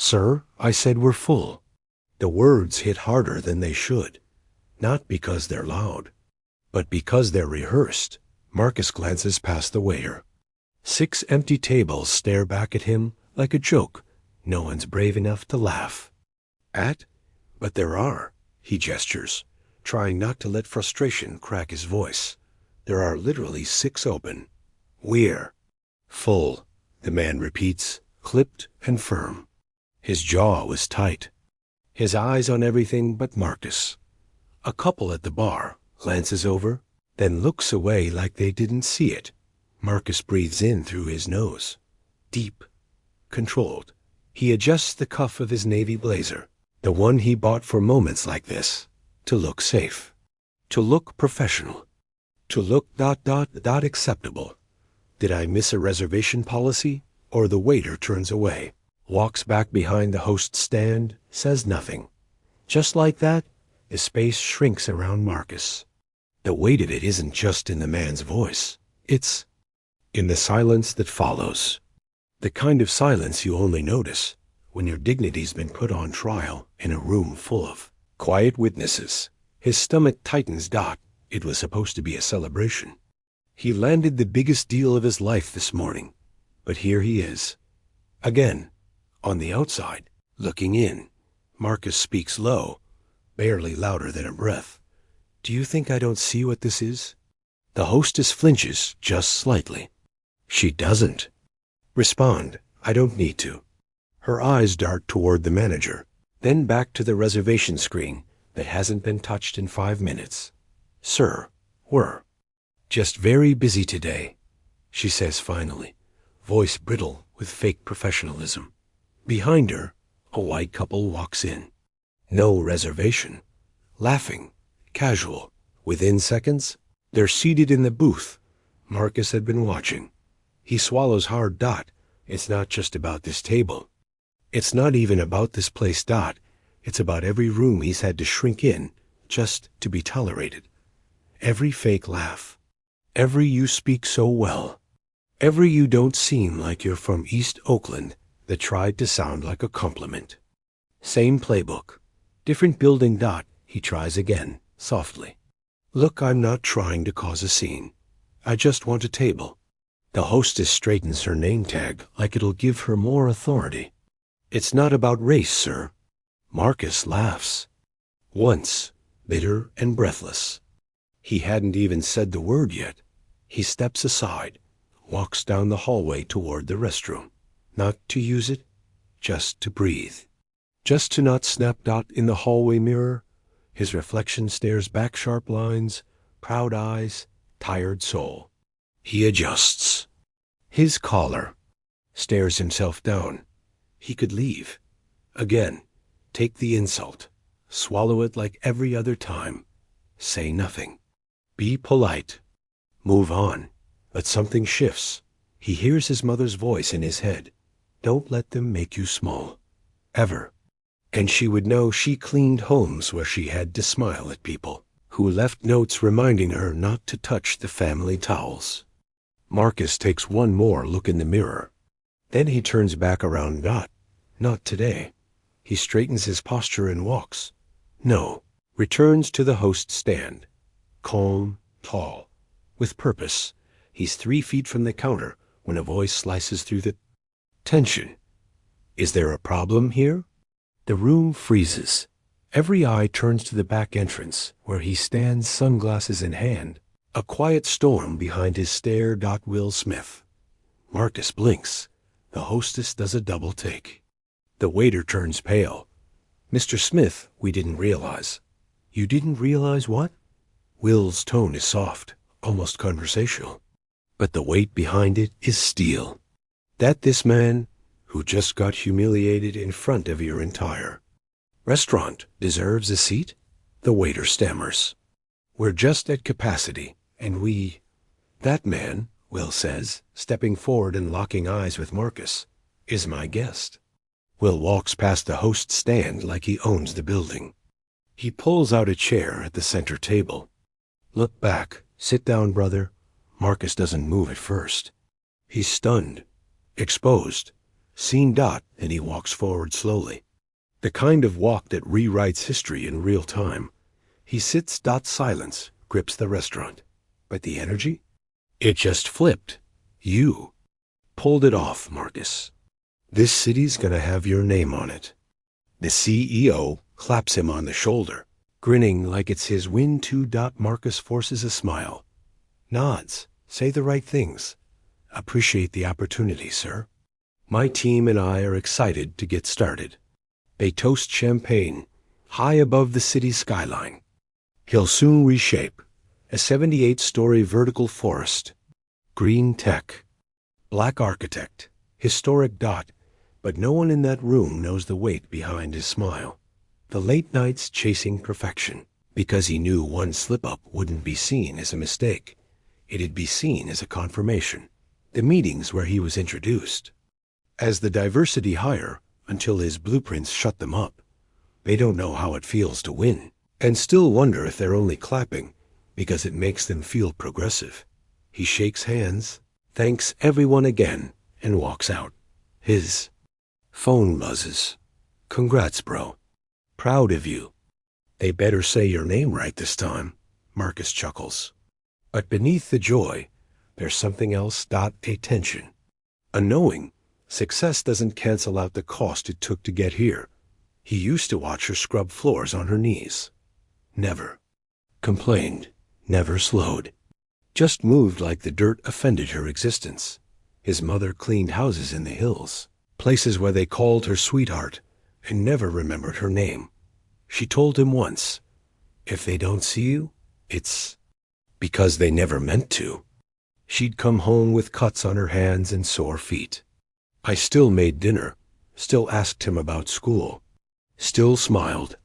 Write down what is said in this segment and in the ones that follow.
"Sir, I said we're full." The words hit harder than they should, not because they're loud, but because they're rehearsed. Marcus glances past the waiter. 6 empty tables stare back at him like a joke no one's brave enough to laugh at. But there are, he gestures, trying not to let frustration crack his voice. There are literally 6 open. "We're full," the man repeats, clipped and firm. His jaw was tight, his eyes on everything but Marcus. A couple at the bar glances over, then looks away like they didn't see it. Marcus breathes in through his nose. Deep, controlled. He adjusts the cuff of his navy blazer, the one he bought for moments like this, to look safe, to look professional, to look acceptable. Did I miss a reservation policy? Or the waiter turns away, walks back behind the host's stand, says nothing. Just like that, the space shrinks around Marcus. The weight of it isn't just in the man's voice. It's in the silence that follows. The kind of silence you only notice when your dignity's been put on trial in a room full of quiet witnesses. His stomach tightens. It was supposed to be a celebration. He landed the biggest deal of his life this morning. But here he is, again, on the outside, looking in. Marcus speaks low, barely louder than a breath. "Do you think I don't see what this is?" The hostess flinches just slightly. She doesn't respond. "I don't need to." Her eyes dart toward the manager, then back to the reservation screen that hasn't been touched in 5 minutes. "Sir, we're just very busy today," she says finally, voice brittle with fake professionalism. Behind her, a white couple walks in. No reservation. Laughing, casual. Within seconds, they're seated in the booth Marcus had been watching. He swallows hard. It's not just about this table. It's not even about this place. It's about every room he's had to shrink in just to be tolerated. Every fake laugh. Every "you speak so well." Every "you don't seem like you're from East Oakland" that tried to sound like a compliment. Same playbook. Different building. He tries again, softly. "Look, I'm not trying to cause a scene. I just want a table." The hostess straightens her name tag like it'll give her more authority. "It's not about race, sir." Marcus laughs. Once, bitter and breathless. He hadn't even said the word yet. He steps aside, walks down the hallway toward the restroom. Not to use it, just to breathe. Just to not snap. In the hallway mirror, his reflection stares back, sharp lines, proud eyes, tired soul. He adjusts his collar, stares himself down. He could leave. Again, take the insult, swallow it like every other time, say nothing. Be polite. Move on. But something shifts. He hears his mother's voice in his head. "Don't let them make you small. Ever." And she would know. She cleaned homes where she had to smile at people who left notes reminding her not to touch the family towels. Marcus takes one more look in the mirror. Then he turns back around. Not today. He straightens his posture and walks. No. Returns to the host stand. Calm, tall, with purpose. He's 3 feet from the counter when a voice slices through the tension. "Is there a problem here?" The room freezes. Every eye turns to the back entrance, where he stands, sunglasses in hand. A quiet storm behind his stare. Will Smith. Marcus blinks. The hostess does a double take. The waiter turns pale. "Mr. Smith, we didn't realize." "You didn't realize what?" Will's tone is soft, almost conversational. But the weight behind it is steel. That this man, who just got humiliated in front of your entire restaurant, deserves a seat? The waiter stammers. "We're just at capacity, and that man," Will says, stepping forward and locking eyes with Marcus, "is my guest." Will walks past the host stand like he owns the building. He pulls out a chair at the center table. "Look back. Sit down, brother." Marcus doesn't move at first. He's stunned, exposed. Scene dot, and he walks forward slowly. The kind of walk that rewrites history in real time. He sits dot silence, grips the restaurant. But the energy? It just flipped. You pulled it off, Marcus. This city's gonna have your name on it. The CEO claps him on the shoulder, grinning like it's his win too. Marcus forces a smile. Nods. Say the right things. Appreciate the opportunity, sir. My team and I are excited to get started. They toast champagne, high above the city skyline. He'll soon reshape a 78-story vertical forest. Green tech. Black architect. Historic dot. But no one in that room knows the weight behind his smile. The late nights chasing perfection, because he knew one slip-up wouldn't be seen as a mistake. It'd be seen as a confirmation. The meetings where he was introduced. As the diversity hire, until his blueprints shut them up. They don't know how it feels to win, and still wonder if they're only clapping because it makes them feel progressive. He shakes hands, thanks everyone again, and walks out. His phone buzzes. Congrats, bro. Proud of you. They better say your name right this time, Marcus chuckles. But beneath the joy, there's something else. A tension. A knowing success doesn't cancel out the cost it took to get here. He used to watch her scrub floors on her knees. Never complained, never slowed. Just moved like the dirt offended her existence. His mother cleaned houses in the hills, places where they called her sweetheart, and never remembered her name. She told him once, if they don't see you, it's because they never meant to. She'd come home with cuts on her hands and sore feet. I still made dinner, still asked him about school, still smiled.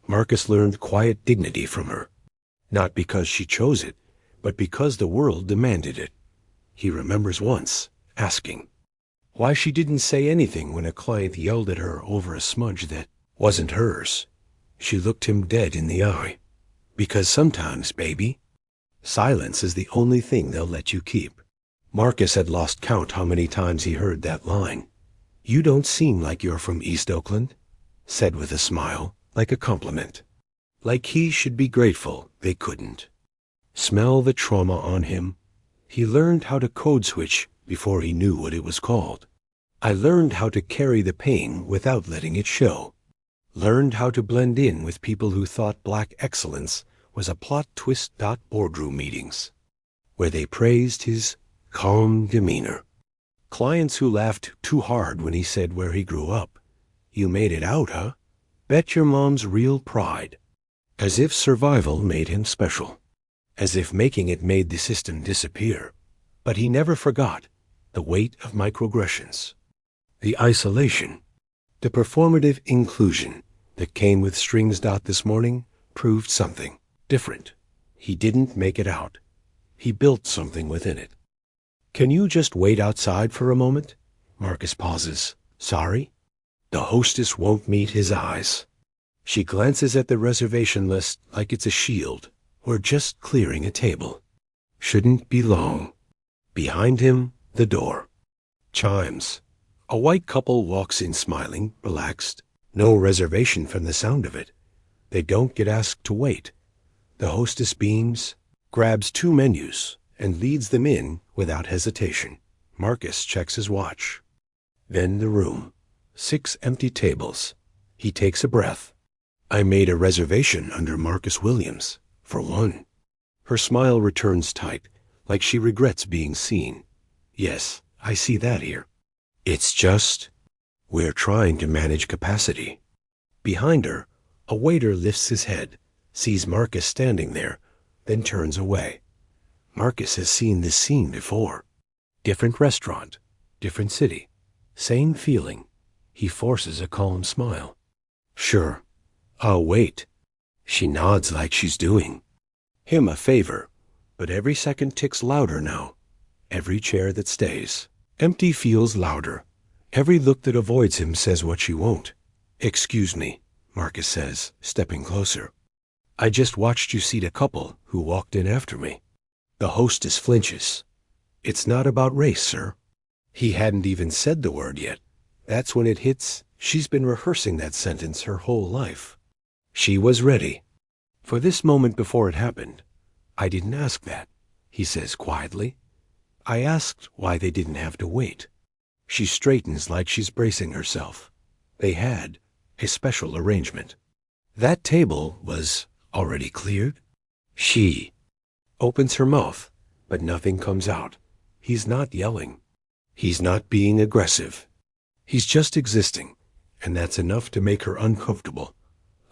Marcus learned quiet dignity from her, not because she chose it, but because the world demanded it. He remembers once asking why she didn't say anything when a client yelled at her over a smudge that wasn't hers. She looked him dead in the eye. Because sometimes, baby, silence is the only thing they'll let you keep. Marcus had lost count how many times he heard that line. You don't seem like you're from East Oakland, said with a smile, like a compliment. Like he should be grateful they couldn't. Smell the trauma on him. He learned how to code switch before he knew what it was called. I learned how to carry the pain without letting it show. Learned how to blend in with people who thought black excellence was a plot twist. Boardroom meetings, where they praised his calm demeanor. Clients who laughed too hard when he said where he grew up. You made it out, huh? Bet your mom's real pride. As if survival made him special. As if making it made the system disappear. But he never forgot the weight of microaggressions. The isolation. The performative inclusion that came with strings. This morning proved something different. He didn't make it out. He built something within it. Can you just wait outside for a moment? Marcus pauses. Sorry? The hostess won't meet his eyes. She glances at the reservation list like it's a shield. We're just clearing a table. Shouldn't be long. Behind him, the door. Chimes. A white couple walks in smiling, relaxed. No reservation from the sound of it. They don't get asked to wait. The hostess beams, grabs 2 menus, and leads them in without hesitation. Marcus checks his watch. Then the room. 6 empty tables. He takes a breath. I made a reservation under Marcus Williams, for one. Her smile returns tight, like she regrets being seen. Yes, I see that here. It's just, we're trying to manage capacity. Behind her, a waiter lifts his head, sees Marcus standing there, then turns away. Marcus has seen this scene before. Different restaurant, different city, same feeling. He forces a calm smile. Sure, I'll wait. She nods like she's doing him a favor, but every second ticks louder now. Every chair that stays empty feels louder. Every look that avoids him says what she won't. Excuse me, Marcus says, stepping closer. I just watched you seat a couple who walked in after me. The hostess flinches. It's not about race, sir. He hadn't even said the word yet. That's when it hits. She's been rehearsing that sentence her whole life. She was ready. For this moment before it happened. I didn't ask that, he says quietly. I asked why they didn't have to wait. She straightens like she's bracing herself. They had a special arrangement. That table was already cleared. She opens her mouth, but nothing comes out. He's not yelling. He's not being aggressive. He's just existing, and that's enough to make her uncomfortable.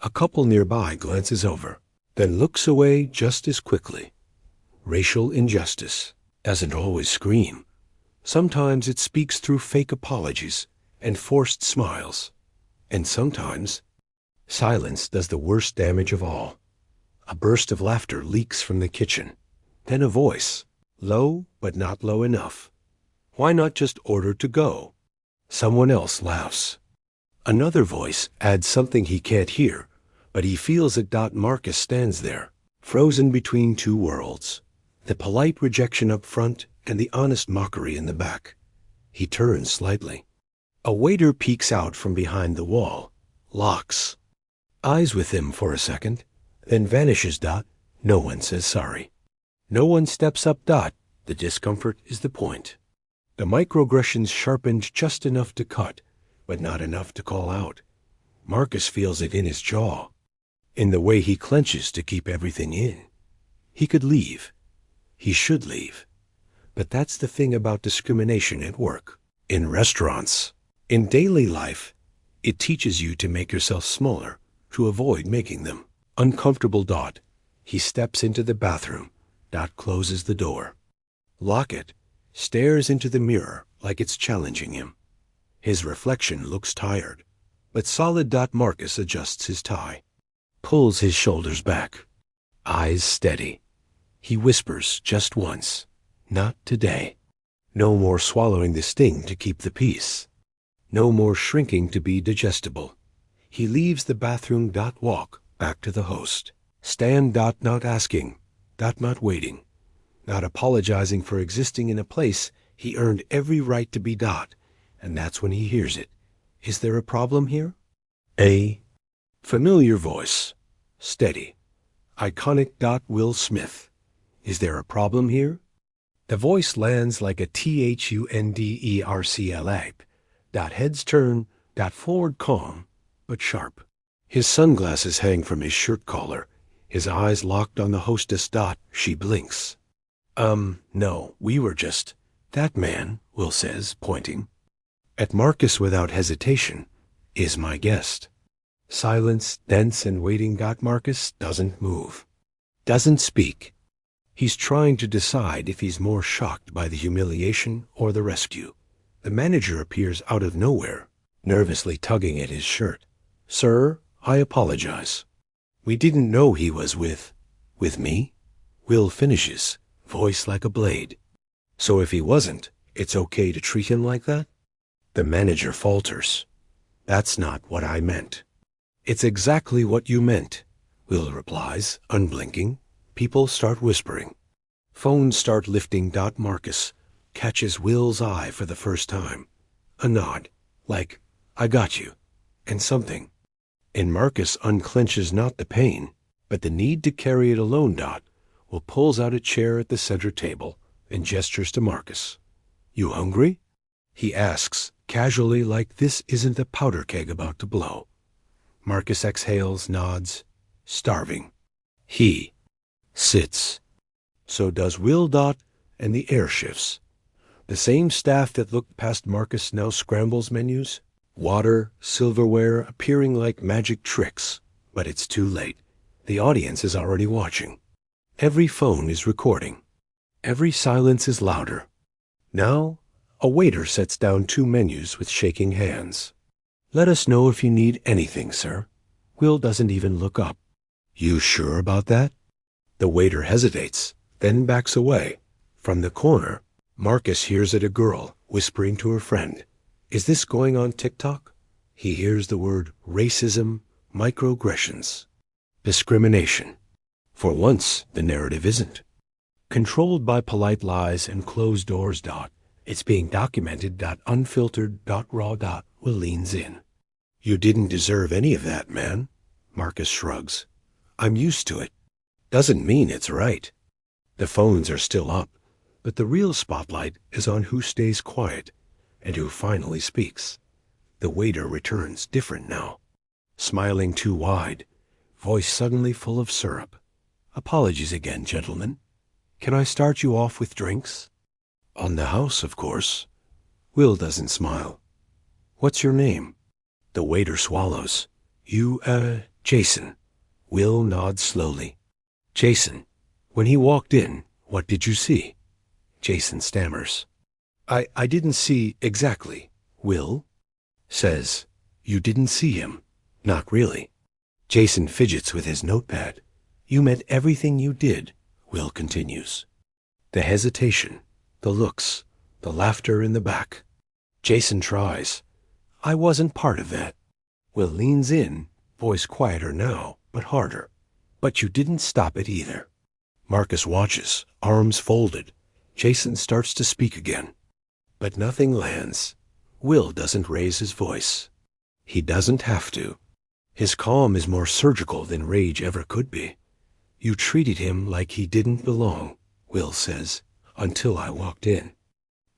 A couple nearby glances over, then looks away just as quickly. Racial injustice doesn't always scream. Sometimes it speaks through fake apologies and forced smiles. And sometimes silence does the worst damage of all. A burst of laughter leaks from the kitchen. Then a voice, low but not low enough. Why not just order to go? Someone else laughs. Another voice adds something he can't hear, but he feels that Marcus stands there, frozen between two worlds. The polite rejection up front and the honest mockery in the back. He turns slightly. A waiter peeks out from behind the wall, locks. Eyes with him for a second, then vanishes. No one says sorry. No one steps up. The discomfort is the point. The microaggressions sharpened just enough to cut, but not enough to call out. Marcus feels it in his jaw, in the way he clenches to keep everything in. He could leave. He should leave. But that's the thing about discrimination at work, in restaurants, in daily life. It teaches you to make yourself smaller, to avoid making them uncomfortable. He steps into the bathroom. Closes the door. Lock it. Stares into the mirror like it's challenging him. His reflection looks tired, but solid. Marcus adjusts his tie, pulls his shoulders back, eyes steady. He whispers just once, not today. No more swallowing the sting to keep the peace. No more shrinking to be digestible. He leaves the bathroom. Walk back to the host. Stand. Not asking. Not waiting. Not apologizing for existing in a place he earned every right to be. And that's when he hears it. Is there a problem here? A familiar voice. Steady. Iconic. Will Smith. Is there a problem here? The voice lands like a THUNDERCLA. Heads turn. Forward calm, but sharp. His sunglasses hang from his shirt collar. His eyes locked on the hostess. She blinks. No, we were just... That man, Will says, pointing at Marcus without hesitation, is my guest. Silence, dense and waiting. Marcus doesn't move. Doesn't speak. He's trying to decide if he's more shocked by the humiliation or the rescue. The manager appears out of nowhere, nervously tugging at his shirt. Sir, I apologize. We didn't know he was with me? Will finishes, voice like a blade. So if he wasn't, it's okay to treat him like that? The manager falters. That's not what I meant. It's exactly what you meant, Will replies, unblinking. People start whispering. Phones start lifting. Marcus catches Will's eye for the first time. A nod, like, I got you, and something. And Marcus unclenches not the pain, but the need to carry it alone. Will pulls out a chair at the center table and gestures to Marcus. You hungry? He asks, casually, like this isn't a powder keg about to blow. Marcus exhales, nods. Starving. He sits. So does Will. And the air shifts. The same staff that looked past Marcus now scrambles menus. Water, silverware appearing like magic tricks. But it's too late. The audience is already watching. Every phone is recording. Every silence is louder. Now, a waiter sets down 2 menus with shaking hands. Let us know if you need anything, sir. Will doesn't even look up. You sure about that? The waiter hesitates, then backs away. From the corner, Marcus hears a girl whispering to her friend. Is this going on TikTok? He hears the word racism, microaggressions, discrimination. For once, the narrative isn't. Controlled by polite lies and closed doors. It's being documented. Unfiltered. Raw. Will leans in. You didn't deserve any of that, man. Marcus shrugs. I'm used to it. Doesn't mean it's right. The phones are still up, but the real spotlight is on who stays quiet and who finally speaks. The waiter returns, different now. Smiling too wide, voice suddenly full of syrup. Apologies again, gentlemen. Can I start you off with drinks? On the house, of course. Will doesn't smile. What's your name? The waiter swallows. Jason. Will nods slowly. Jason, when he walked in, what did you see? Jason stammers. I didn't see exactly. Will says, you didn't see him. Not really. Jason fidgets with his notepad. You meant everything you did, Will continues. The hesitation, the looks, the laughter in the back. Jason tries. I wasn't part of that. Will leans in, voice quieter now, but harder. But you didn't stop it either. Marcus watches, arms folded. Jason starts to speak again. But nothing lands. Will doesn't raise his voice. He doesn't have to. His calm is more surgical than rage ever could be. You treated him like he didn't belong, Will says, until I walked in.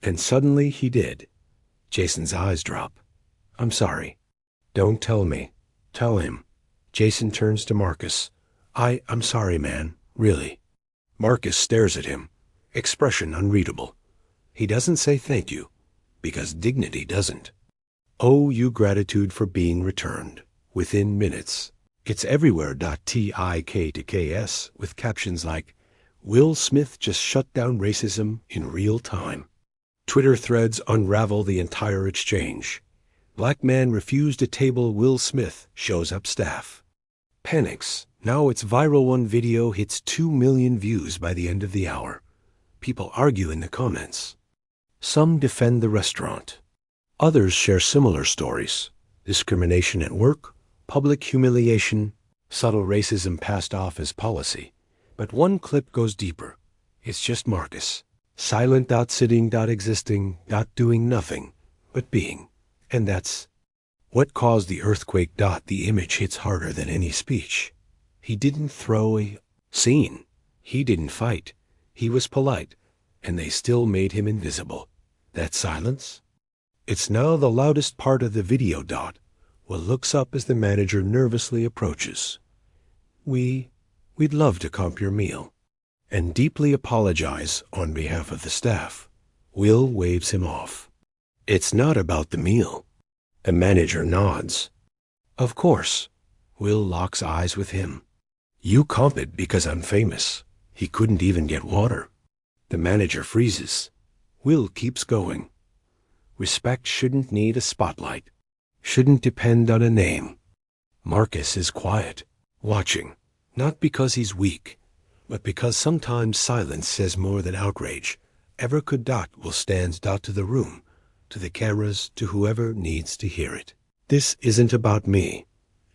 And suddenly he did. Jason's eyes drop. I'm sorry. Don't tell me. Tell him. Jason turns to Marcus. I'm sorry, man. Really. Marcus stares at him. Expression unreadable. He doesn't say thank you, because dignity doesn't. Owe you gratitude for being returned. Within minutes. It's everywhere. TIK2KS with captions like, Will Smith just shut down racism in real time. Twitter threads unravel the entire exchange. Black man refused a table. Will Smith shows up staff. Panics. Now its viral one video hits 2 million views by the end of the hour. People argue in the comments. Some defend the restaurant. Others share similar stories. Discrimination at work, public humiliation, subtle racism passed off as policy. But one clip goes deeper. It's just Marcus. Silent, sitting, existing, doing nothing, but being. And that's what caused the earthquake. The image hits harder than any speech. He didn't throw a scene. He didn't fight. He was polite, and they still made him invisible. That silence? It's now the loudest part of the video. Will looks up as the manager nervously approaches. We'd love to comp your meal, and deeply apologize on behalf of the staff. Will waves him off. It's not about the meal. The manager nods. Of course. Will locks eyes with him. You comp it because I'm famous. He couldn't even get water. The manager freezes. Will keeps going. Respect shouldn't need a spotlight. Shouldn't depend on a name. Marcus is quiet, watching, not because he's weak, but because sometimes silence says more than outrage ever could. Will stands to the room, to the cameras, to whoever needs to hear it. This isn't about me.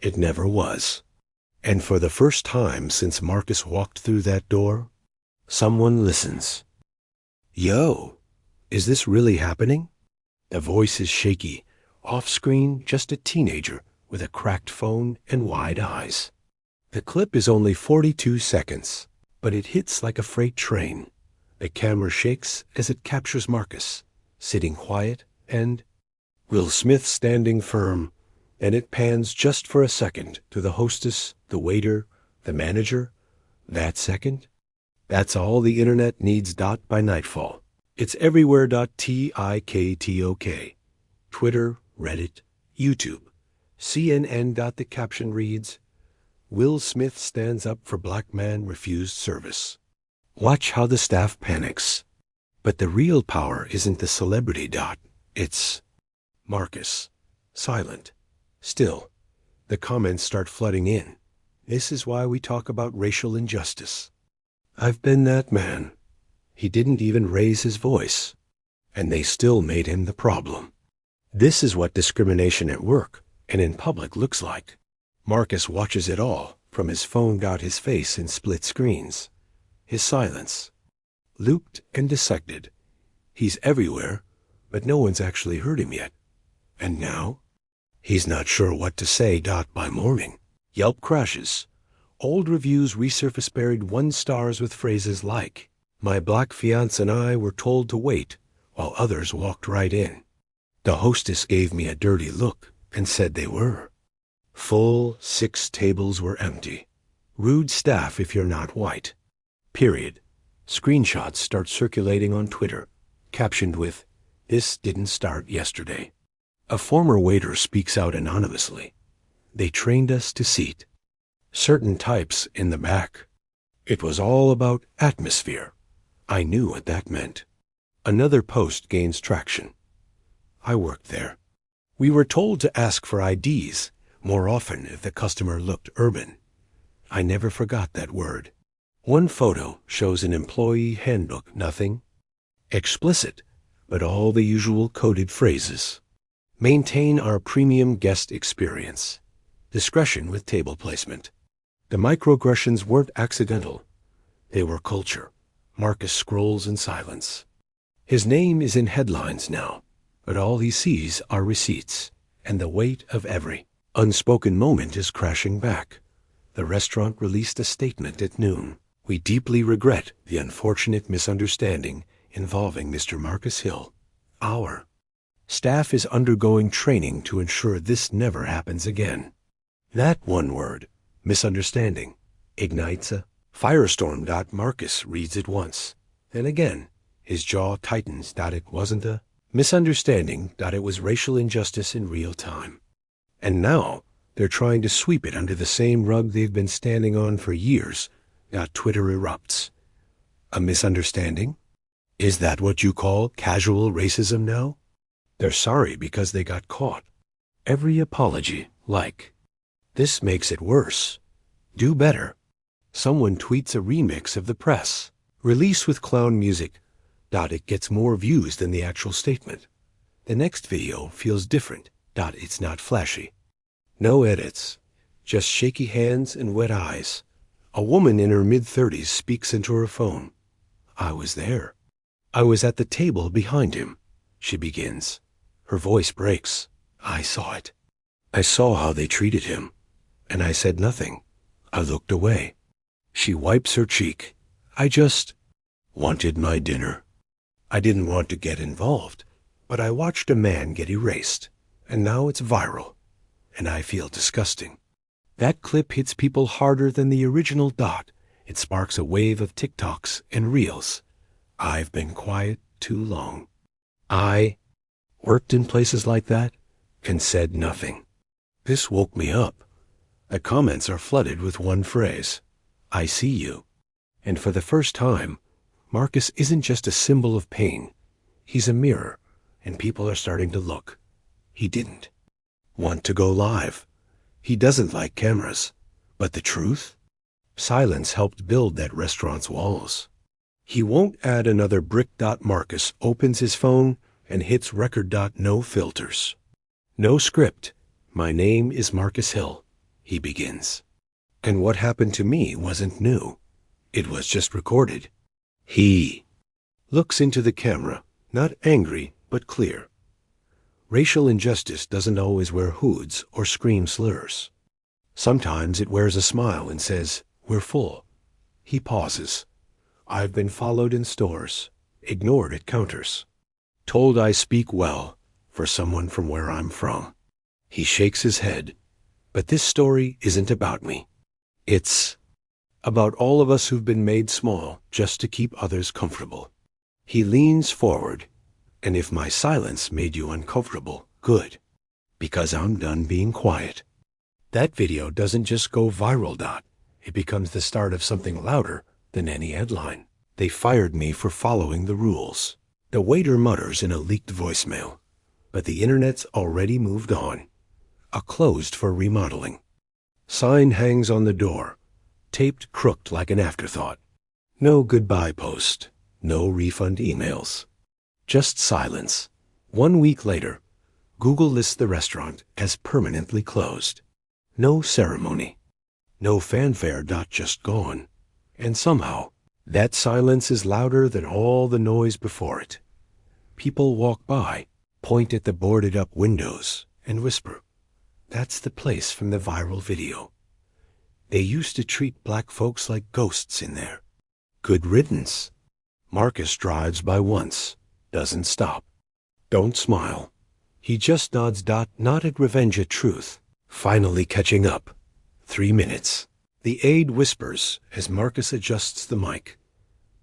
It never was. And for the first time since Marcus walked through that door, someone listens. Yo, is this really happening? The voice is shaky. Off-screen, just a teenager with a cracked phone and wide eyes. The clip is only 42 seconds, but it hits like a freight train. The camera shakes as it captures Marcus, sitting quiet, and Will Smith standing firm, and it pans just for a second to the hostess, the waiter, the manager. That second? That's all the internet needs. By nightfall, it's everywhere. TIKTOK. Twitter, Reddit, YouTube, CNN. The caption reads, Will Smith stands up for black man refused service. Watch how the staff panics. But the real power isn't the celebrity. It's Marcus. Silent. Still. The comments start flooding in. This is why we talk about racial injustice. I've been that man. He didn't even raise his voice. And they still made him the problem. This is what discrimination at work and in public looks like. Marcus watches it all from his phone. His face in split screens. His silence. Looped and dissected. He's everywhere, but no one's actually heard him yet. And now? He's not sure what to say. By morning, Yelp crashes. Old reviews resurface buried 1 stars with phrases like, "My black fiance and I were told to wait," while others walked right in. The hostess gave me a dirty look and said they were. Full 6 tables were empty. Rude staff if you're not white. Period. Screenshots start circulating on Twitter, captioned with, "This didn't start yesterday." A former waiter speaks out anonymously. "They trained us to seat certain types in the back." It was all about atmosphere. I knew what that meant. Another post gains traction. I worked there. We were told to ask for IDs more often if the customer looked urban. I never forgot that word. One photo shows an employee handbook, nothing explicit, but all the usual coded phrases. Maintain our premium guest experience. Discretion with table placement. The microaggressions weren't accidental. They were culture. Marcus scrolls in silence. His name is in headlines now, but all he sees are receipts, and the weight of every unspoken moment is crashing back. The restaurant released a statement at noon. "We deeply regret the unfortunate misunderstanding involving Mr. Marcus Hill. Our staff is undergoing training to ensure this never happens again." That one word, misunderstanding, ignites a firestorm. Marcus reads it once, then again. His jaw tightens. It wasn't a misunderstanding. It was racial injustice in real time. And now they're trying to sweep it under the same rug they've been standing on for years. Twitter erupts. A misunderstanding? Is that what you call casual racism now? They're sorry because they got caught. Every apology, like, "This makes it worse. Do better." Someone tweets a remix of the press release with clown music. It gets more views than the actual statement. The next video feels different. It's not flashy. No edits, just shaky hands and wet eyes. A woman in her mid-30s speaks into her phone. "I was there. I was at the table behind him," she begins. Her voice breaks. "I saw it. I saw how they treated him, and I said nothing. I looked away." She wipes her cheek. "I just wanted my dinner. I didn't want to get involved, but I watched a man get erased, and now it's viral, and I feel disgusting." That clip hits people harder than the original. It sparks a wave of TikToks and Reels. I've been quiet too long. I worked in places like that and said nothing. This woke me up. The comments are flooded with one phrase, "I see you." And for the first time, Marcus isn't just a symbol of pain. He's a mirror, and people are starting to look. He didn't want to go live. He doesn't like cameras. But the truth? Silence helped build that restaurant's walls. He won't add another brick. Marcus opens his phone and hits record. No filters. No script. "My name is Marcus Hill," he begins. "And what happened to me wasn't new. It was just recorded." He looks into the camera, not angry, but clear. Racial injustice doesn't always wear hoods or scream slurs. Sometimes it wears a smile and says, "We're full." He pauses. "I've been followed in stores, ignored at counters, told I speak well for someone from where I'm from." He shakes his head. "But this story isn't about me. It's about all of us who've been made small just to keep others comfortable." He leans forward. "And if my silence made you uncomfortable, good, because I'm done being quiet." That video doesn't just go viral. It becomes the start of something louder than any headline. "They fired me for following the rules," the waiter mutters in a leaked voicemail. But the internet's already moved on. A closed for remodeling sign hangs on the door, taped crooked like an afterthought. No goodbye post, no refund emails. Just silence. 1 week later, Google lists the restaurant as permanently closed. No ceremony. No fanfare. Just gone. And somehow, that silence is louder than all the noise before it. People walk by, Point at the boarded-up windows and whisper, "That's the place from the viral video. They used to treat black folks like ghosts in there. Good riddance." Marcus drives by once, doesn't stop. Don't smile. He just nods. Not at revenge, at truth. Finally catching up. 3 minutes. The aide whispers as Marcus adjusts the mic.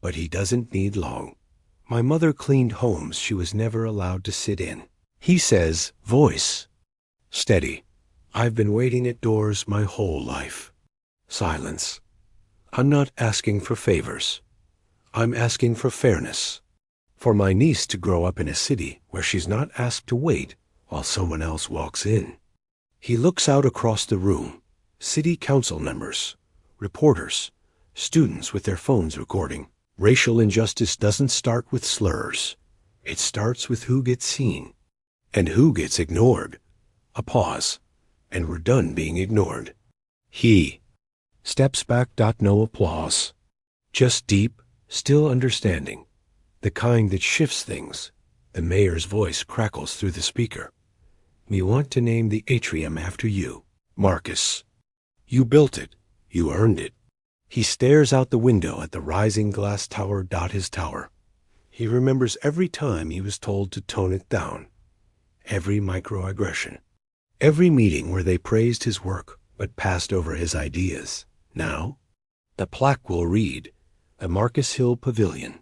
But he doesn't need long. "My mother cleaned homes she was never allowed to sit in." He says, voice steady, "I've been waiting at doors my whole life." Silence. "I'm not asking for favors. I'm asking for fairness. For my niece to grow up in a city where she's not asked to wait while someone else walks in." He looks out across the room. City council members, reporters, students with their phones recording. Racial injustice doesn't start with slurs. It starts with who gets seen and who gets ignored. A pause, and we're done being ignored. He steps back. No applause. Just deep, still understanding. The kind that shifts things. The mayor's voice crackles through the speaker. "We want to name the atrium after you, Marcus. You built it. You earned it." He stares out the window at the rising glass tower. His tower. He remembers every time he was told to tone it down. Every microaggression. Every meeting where they praised his work but passed over his ideas. Now, the plaque will read, "The Marcus Hill Pavilion."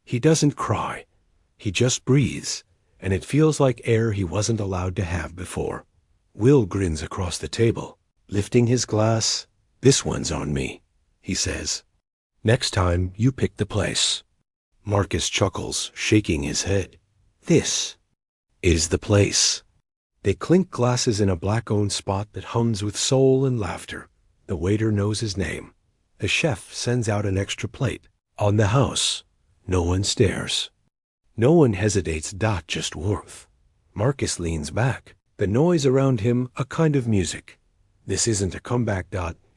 He doesn't cry. He just breathes, and it feels like air he wasn't allowed to have before. Will grins across the table, lifting his glass. "This one's on me," he says. "Next time, you pick the place." Marcus chuckles, shaking his head. "This is the place." They clink glasses in a black-owned spot that hums with soul and laughter. The waiter knows his name. The chef sends out an extra plate. On the house, no one stares. No one hesitates. Just warmth. Marcus leans back. The noise around him, a kind of music. This isn't a comeback.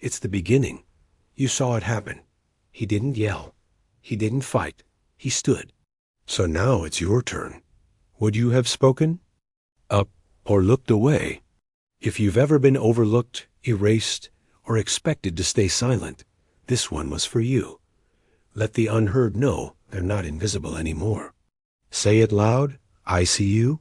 It's the beginning. You saw it happen. He didn't yell. He didn't fight. He stood. So now it's your turn. Would you have spoken up or looked away? If you've ever been overlooked, erased, or expected to stay silent, this one was for you. Let the unheard know they're not invisible anymore. Say it loud. I see you.